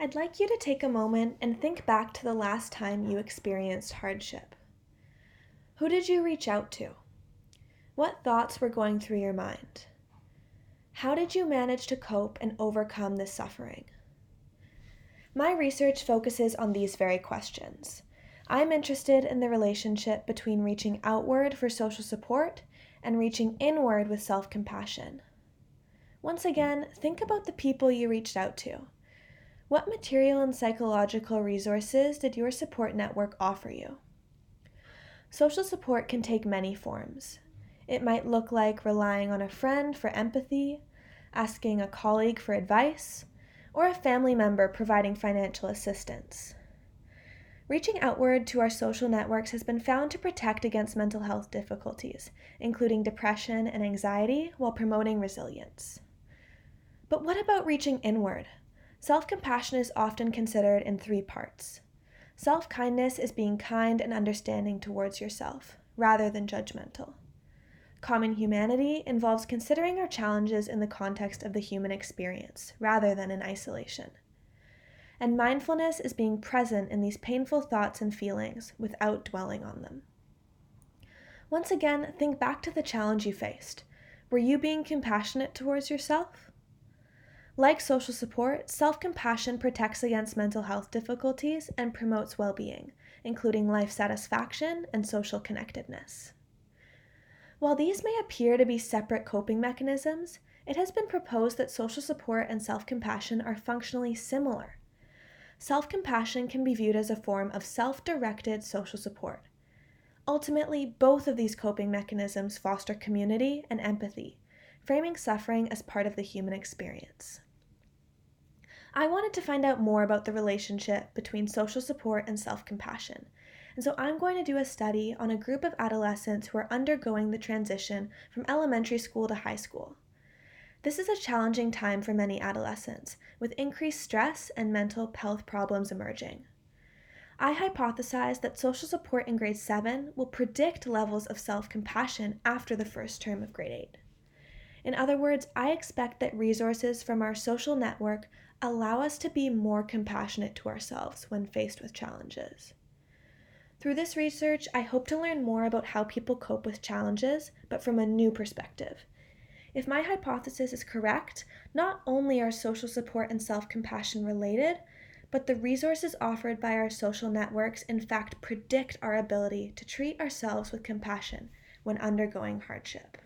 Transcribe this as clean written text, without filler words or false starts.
I'd like you to take a moment and think back to the last time you experienced hardship. Who did you reach out to? What thoughts were going through your mind? How did you manage to cope and overcome this suffering? My research focuses on these very questions. I'm interested in the relationship between reaching outward for social support and reaching inward with self-compassion. Once again, think about the people you reached out to. What material and psychological resources did your support network offer you? Social support can take many forms. It might look like relying on a friend for empathy, asking a colleague for advice, or a family member providing financial assistance. Reaching outward to our social networks has been found to protect against mental health difficulties, including depression and anxiety, while promoting resilience. But what about reaching inward? Self-compassion is often considered in 3 parts. Self-kindness is being kind and understanding towards yourself, rather than judgmental. Common humanity involves considering our challenges in the context of the human experience, rather than in isolation. And mindfulness is being present in these painful thoughts and feelings without dwelling on them. Once again, think back to the challenge you faced. Were you being compassionate towards yourself? Like social support, self-compassion protects against mental health difficulties and promotes well-being, including life satisfaction and social connectedness. While these may appear to be separate coping mechanisms, it has been proposed that social support and self-compassion are functionally similar. Self-compassion can be viewed as a form of self-directed social support. Ultimately, both of these coping mechanisms foster community and empathy, framing suffering as part of the human experience. I wanted to find out more about the relationship between social support and self-compassion, and so I'm going to do a study on a group of adolescents who are undergoing the transition from elementary school to high school. This is a challenging time for many adolescents, with increased stress and mental health problems emerging. I hypothesize that social support in grade 7 will predict levels of self-compassion after the first term of grade 8. In other words, I expect that resources from our social network allow us to be more compassionate to ourselves when faced with challenges. Through this research, I hope to learn more about how people cope with challenges, but from a new perspective. If my hypothesis is correct, not only are social support and self-compassion related, but the resources offered by our social networks in fact predict our ability to treat ourselves with compassion when undergoing hardship.